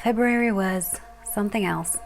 February was something else.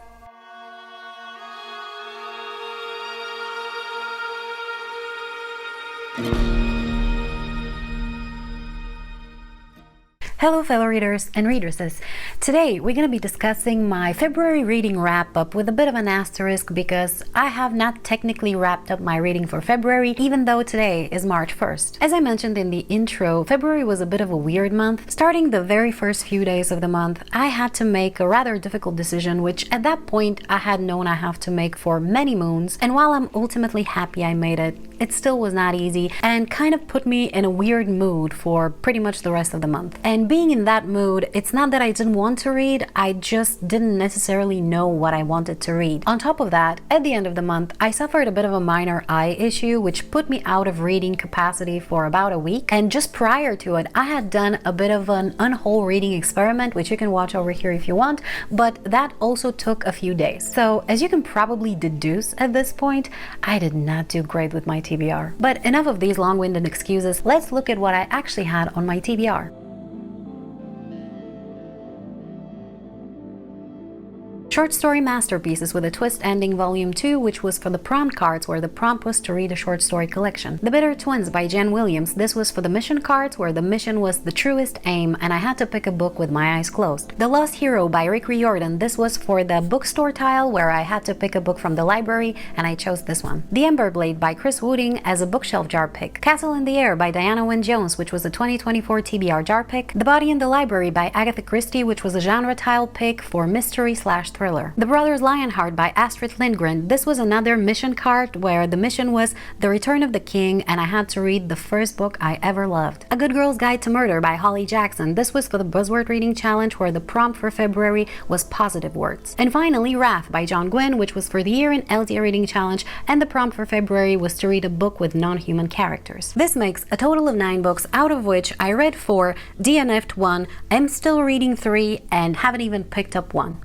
Hello fellow readers and readeresses. Today we're going to be discussing my February reading wrap-up with a bit of an asterisk because I have not technically wrapped up my reading for February, even though today is March 1st. As I mentioned in the intro, February was a bit of a weird month. Starting the very first few days of the month, I had to make a rather difficult decision, which at that point I had known I have to make for many moons, and while I'm ultimately happy I made it, it still was not easy and kind of put me in a weird mood for pretty much the rest of the month. And being in that mood, it's not that I didn't want to read, I just didn't necessarily know what I wanted to read. On top of that, at the end of the month, I suffered a bit of a minor eye issue which put me out of reading capacity for about a week, and just prior to it I had done a bit of an unwhole reading experiment, which you can watch over here if you want, but that also took a few days. So as you can probably deduce at this point, I did not do great with my TBR. But enough of these long-winded excuses, let's look at what I actually had on my TBR. Short Story Masterpieces with a Twist Ending Volume 2, which was for the prompt cards where the prompt was to read a short story collection. The Bitter Twins by Jen Williams. This was for the mission cards where the mission was the truest aim and I had to pick a book with my eyes closed. The Lost Hero by Rick Riordan. This was for the bookstore tile where I had to pick a book from the library and I chose this one. The Ember Blade by Chris Wooding as a bookshelf jar pick. Castle in the Air by Diana Wynne Jones, which was a 2024 TBR jar pick. The Body in the Library by Agatha Christie, which was a genre tile pick for mystery/thriller. The Brothers Lionheart by Astrid Lindgren. This was another mission card where the mission was The Return of the King and I had to read the first book I ever loved. A Good Girl's Guide to Murder by Holly Jackson. This was for the Buzzword Reading Challenge where the prompt for February was positive words. And finally, Wrath by John Gwynne, which was for the Year in LDA Reading Challenge, and the prompt for February was to read a book with non-human characters. This makes a total of 9 books, out of which I read 4, DNF'd 1, am still reading 3, and haven't even picked up 1.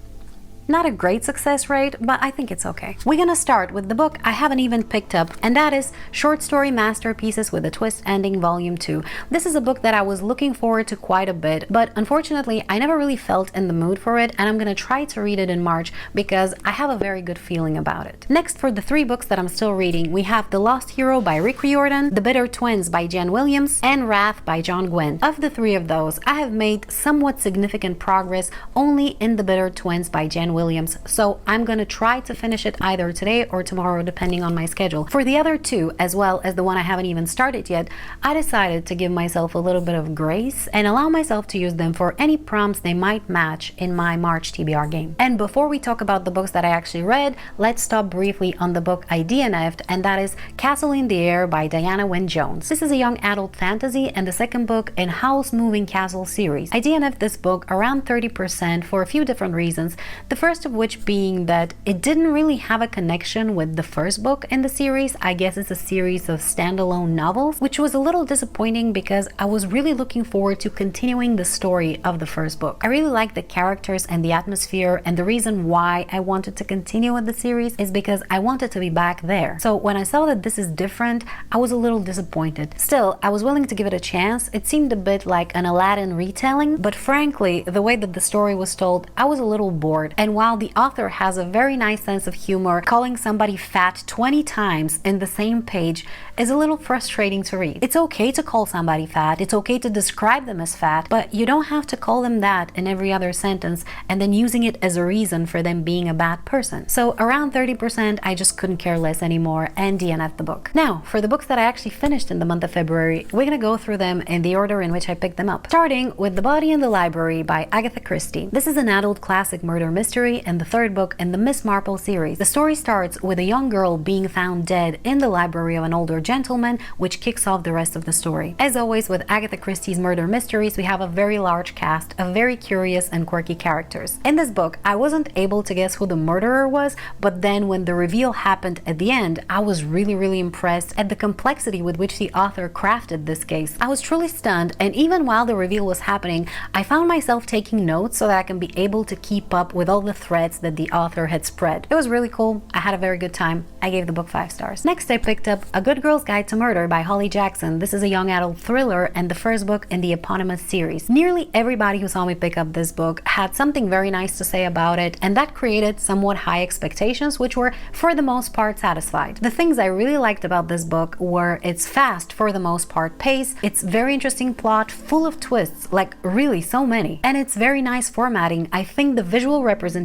Not a great success rate, but I think it's okay. We're gonna start with the book I haven't even picked up, and that is Short Story Masterpieces with a Twist Ending Volume 2. This is a book that I was looking forward to quite a bit, but unfortunately I never really felt in the mood for it, and I'm gonna try to read it in March because I have a very good feeling about it. Next, for the 3 books that I'm still reading, we have The Lost Hero by Rick Riordan, The Bitter Twins by Jen Williams, and Wrath by John Gwynne. Of the 3 of those, I have made somewhat significant progress only in The Bitter Twins by Jen Williams, so I'm gonna try to finish it either today or tomorrow depending on my schedule. For the other 2, as well as the one I haven't even started yet, I decided to give myself a little bit of grace and allow myself to use them for any prompts they might match in my March TBR game. And before we talk about the books that I actually read, let's stop briefly on the book I DNF'd, and that is Castle in the Air by Diana Wynne Jones. This is a young adult fantasy and the second book in House Moving Castle series. I DNF'd this book around 30% for a few different reasons, the first of which being that it didn't really have a connection with the first book in the series. I guess it's a series of standalone novels, which was a little disappointing because I was really looking forward to continuing the story of the first book. I really liked the characters and the atmosphere, and the reason why I wanted to continue with the series is because I wanted to be back there. So when I saw that this is different, I was a little disappointed. Still, I was willing to give it a chance. It seemed a bit like an Aladdin retelling, but frankly, the way that the story was told, I was a little bored. And while the author has a very nice sense of humor, calling somebody fat 20 times in the same page is a little frustrating to read. It's okay to call somebody fat, it's okay to describe them as fat, but you don't have to call them that in every other sentence and then using it as a reason for them being a bad person. So around 30%, I just couldn't care less anymore and DNF'd the book. Now, for the books that I actually finished in the month of February, we're gonna go through them in the order in which I picked them up. Starting with The Body in the Library by Agatha Christie. This is an adult classic murder mystery and the 3rd book in the Miss Marple series. The story starts with a young girl being found dead in the library of an older gentleman, which kicks off the rest of the story. As always with Agatha Christie's murder mysteries, we have a very large cast of very curious and quirky characters. In this book, I wasn't able to guess who the murderer was, but then when the reveal happened at the end, I was really impressed at the complexity with which the author crafted this case. I was truly stunned, and even while the reveal was happening, I found myself taking notes so that I can be able to keep up with all the threads that the author had spread. It was really cool. I had a very good time. I gave the book 5 stars. Next, I picked up A Good Girl's Guide to Murder by Holly Jackson. This is a young adult thriller and the first book in the eponymous series. Nearly everybody who saw me pick up this book had something very nice to say about it, and that created somewhat high expectations, which were for the most part satisfied. The things I really liked about this book were its fast, for the most part, pace, its very interesting plot, full of twists, like really so many, and its very nice formatting. I think the visual representation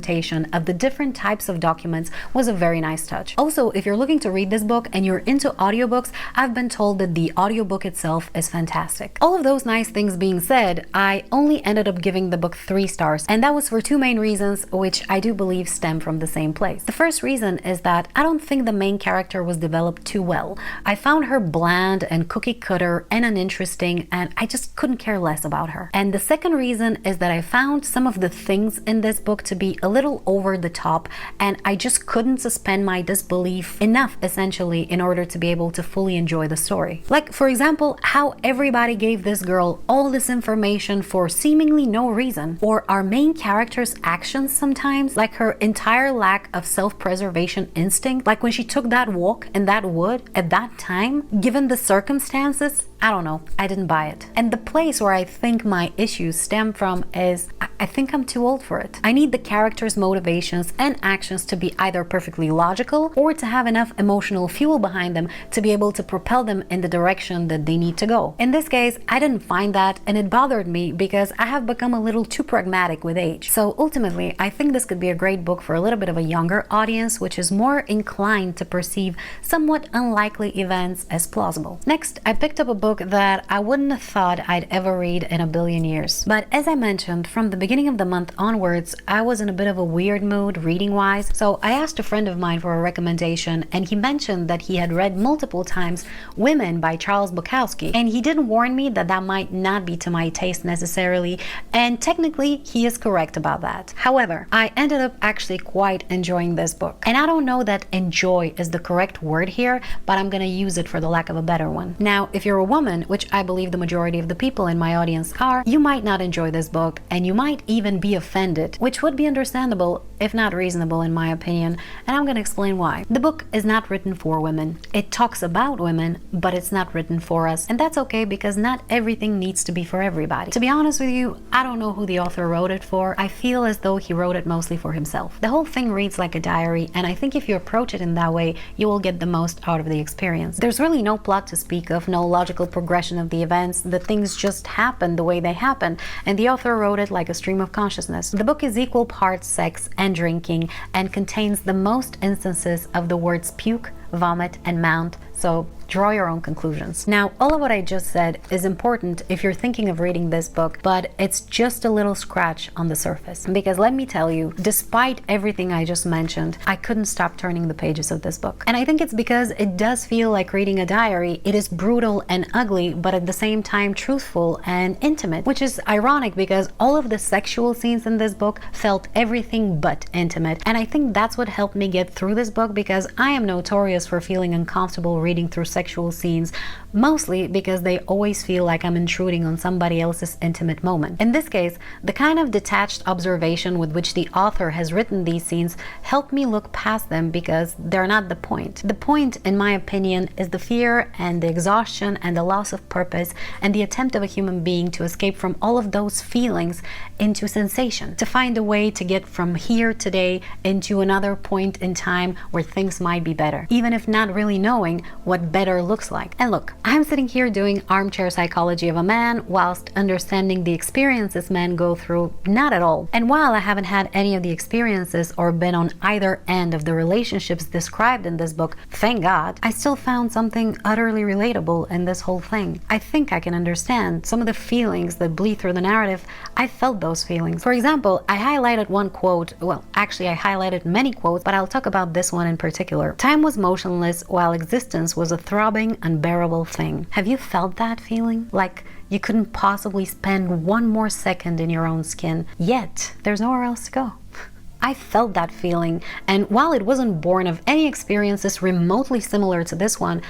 of the different types of documents was a very nice touch. Also, if you're looking to read this book and you're into audiobooks, I've been told that the audiobook itself is fantastic. All of those nice things being said, I only ended up giving the book 3 stars, and that was for 2 main reasons, which I do believe stem from the same place. The first reason is that I don't think the main character was developed too well. I found her bland and cookie cutter and uninteresting, and I just couldn't care less about her. And the second reason is that I found some of the things in this book to be a little over the top, and I just couldn't suspend my disbelief enough, essentially, in order to be able to fully enjoy the story. Like, for example, how everybody gave this girl all this information for seemingly no reason, or our main character's actions sometimes, like her entire lack of self-preservation instinct, like when she took that walk in that wood at that time, given the circumstances. I don't know, I didn't buy it. And the place where I think my issues stem from is I think I'm too old for it. I need the characters' motivations and actions to be either perfectly logical or to have enough emotional fuel behind them to be able to propel them in the direction that they need to go. In this case, I didn't find that, and it bothered me because I have become a little too pragmatic with age. So ultimately, I think this could be a great book for a little bit of a younger audience, which is more inclined to perceive somewhat unlikely events as plausible. Next, I picked up a book that I wouldn't have thought I'd ever read in a billion years. But as I mentioned, from the beginning of the month onwards, I was in a bit of a weird mood reading-wise, so I asked a friend of mine for a recommendation, and he mentioned that he had read multiple times Women by Charles Bukowski, and he did warn me that that might not be to my taste necessarily, and technically he is correct about that. However, I ended up actually quite enjoying this book, and I don't know that enjoy is the correct word here, but I'm gonna use it for the lack of a better one. Now, if you're a woman, which I believe the majority of the people in my audience are, you might not enjoy this book, and you might even be offended, which would be understandable, if not reasonable in my opinion, and I'm gonna explain why. The book is not written for women. It talks about women, but it's not written for us, and that's okay because not everything needs to be for everybody. To be honest with you, I don't know who the author wrote it for. I feel as though he wrote it mostly for himself. The whole thing reads like a diary, and I think if you approach it in that way, you will get the most out of the experience. There's really no plot to speak of, no logical progression of the events. The things just happen the way they happen, and the author wrote it like a stream of consciousness. The book is equal parts sex and drinking and contains the most instances of the words puke, vomit, and mount, so draw your own conclusions. Now, all of what I just said is important if you're thinking of reading this book, but it's just a little scratch on the surface. Because let me tell you, despite everything I just mentioned, I couldn't stop turning the pages of this book. And I think it's because it does feel like reading a diary. It is brutal and ugly, but at the same time truthful and intimate, which is ironic because all of the sexual scenes in this book felt everything but intimate. And I think that's what helped me get through this book, because I am notorious for feeling uncomfortable reading through sexual scenes, mostly because they always feel like I'm intruding on somebody else's intimate moment. In this case, the kind of detached observation with which the author has written these scenes helped me look past them because they're not the point. The point, in my opinion, is the fear and the exhaustion and the loss of purpose and the attempt of a human being to escape from all of those feelings into sensation, to find a way to get from here today into another point in time where things might be better, even if not really knowing what better looks like. And look, I'm sitting here doing armchair psychology of a man whilst understanding the experiences men go through, not at all. And while I haven't had any of the experiences or been on either end of the relationships described in this book, thank God, I still found something utterly relatable in this whole thing. I think I can understand some of the feelings that bleed through the narrative. I felt those feelings. For example, I highlighted one quote, well, actually I highlighted many quotes, but I'll talk about this one in particular. Time was motionless while existence was a throbbing, unbearable thing. Have you felt that feeling? Like you couldn't possibly spend one more second in your own skin, yet there's nowhere else to go. I felt that feeling, and while it wasn't born of any experiences remotely similar to this one,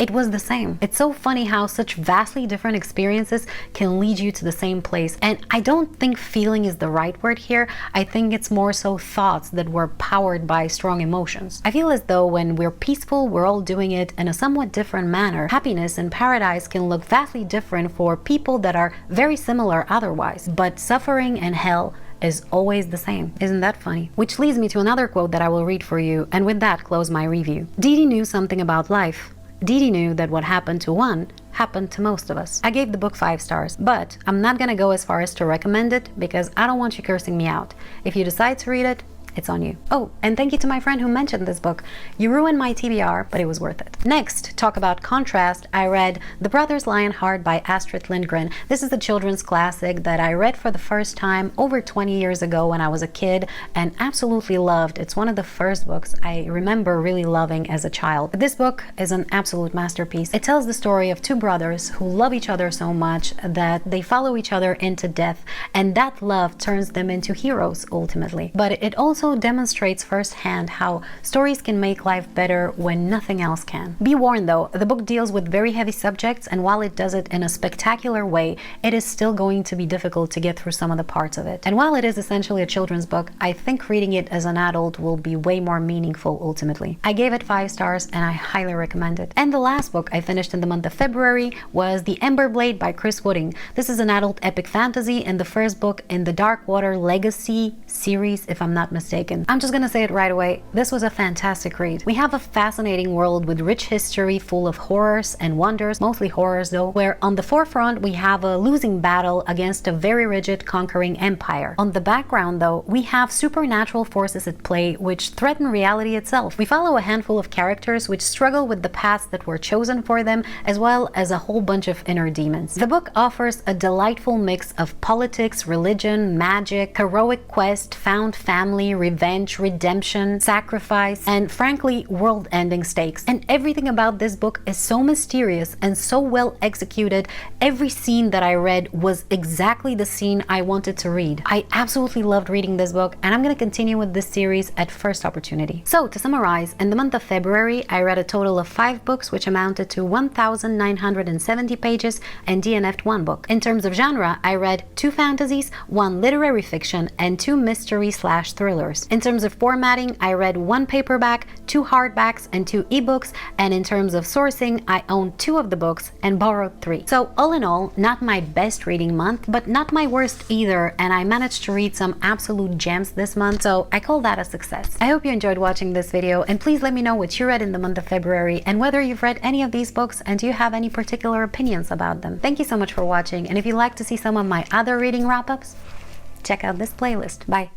it was the same. It's so funny how such vastly different experiences can lead you to the same place. And I don't think feeling is the right word here. I think it's more so thoughts that were powered by strong emotions. I feel as though when we're peaceful, we're all doing it in a somewhat different manner. Happiness and paradise can look vastly different for people that are very similar otherwise, but suffering and hell is always the same. Isn't that funny? Which leads me to another quote that I will read for you, and with that close my review. Didi knew something about life. Didi knew that what happened to one happened to most of us. I gave the book 5 stars, but I'm not gonna go as far as to recommend it because I don't want you cursing me out. If you decide to read it, it's on you. Oh, and thank you to my friend who mentioned this book. You ruined my TBR, but it was worth it. Next, talk about contrast, I read The Brothers Lionheart by Astrid Lindgren. This is a children's classic that I read for the first time over 20 years ago when I was a kid and absolutely loved. It's one of the first books I remember really loving as a child. This book is an absolute masterpiece. It tells the story of 2 brothers who love each other so much that they follow each other into death, and that love turns them into heroes ultimately. But it also demonstrates firsthand how stories can make life better when nothing else can. Be warned though, the book deals with very heavy subjects, and while it does it in a spectacular way, it is still going to be difficult to get through some of the parts of it. And while it is essentially a children's book, I think reading it as an adult will be way more meaningful ultimately. I gave it 5 stars and I highly recommend it. And the last book I finished in the month of February was The Ember Blade by Christie. This is an adult epic fantasy and the first book in the Darkwater Legacy series, if I'm not mistaken. I'm just gonna say it right away, this was a fantastic read. We have a fascinating world with rich history full of horrors and wonders, mostly horrors though, where on the forefront we have a losing battle against a very rigid conquering empire. On the background though, we have supernatural forces at play which threaten reality itself. We follow a handful of characters which struggle with the paths that were chosen for them, as well as a whole bunch of inner demons. The book offers a delightful mix of politics, religion, magic, heroic quest, found family, revenge, redemption, sacrifice, and frankly, world-ending stakes. And everything about this book is so mysterious and so well executed. Every scene that I read was exactly the scene I wanted to read. I absolutely loved reading this book, and I'm gonna continue with this series at first opportunity. So to summarize, in the month of February, I read a total of 5 books, which amounted to 1,970 pages, and DNF'd 1 book. In terms of genre, I read 2 fantasies, 1 literary fiction, and 2 mystery/thrillers. In terms of formatting, I read 1 paperback, 2 hardbacks, and 2 ebooks, and in terms of sourcing, I owned 2 of the books and borrowed 3. So all in all, not my best reading month, but not my worst either, and I managed to read some absolute gems this month, so I call that a success. I hope you enjoyed watching this video, and please let me know what you read in the month of February and whether you've read any of these books and do you have any particular opinions about them. Thank you so much for watching, and if you'd like to see some of my other reading wrap-ups, check out this playlist. Bye!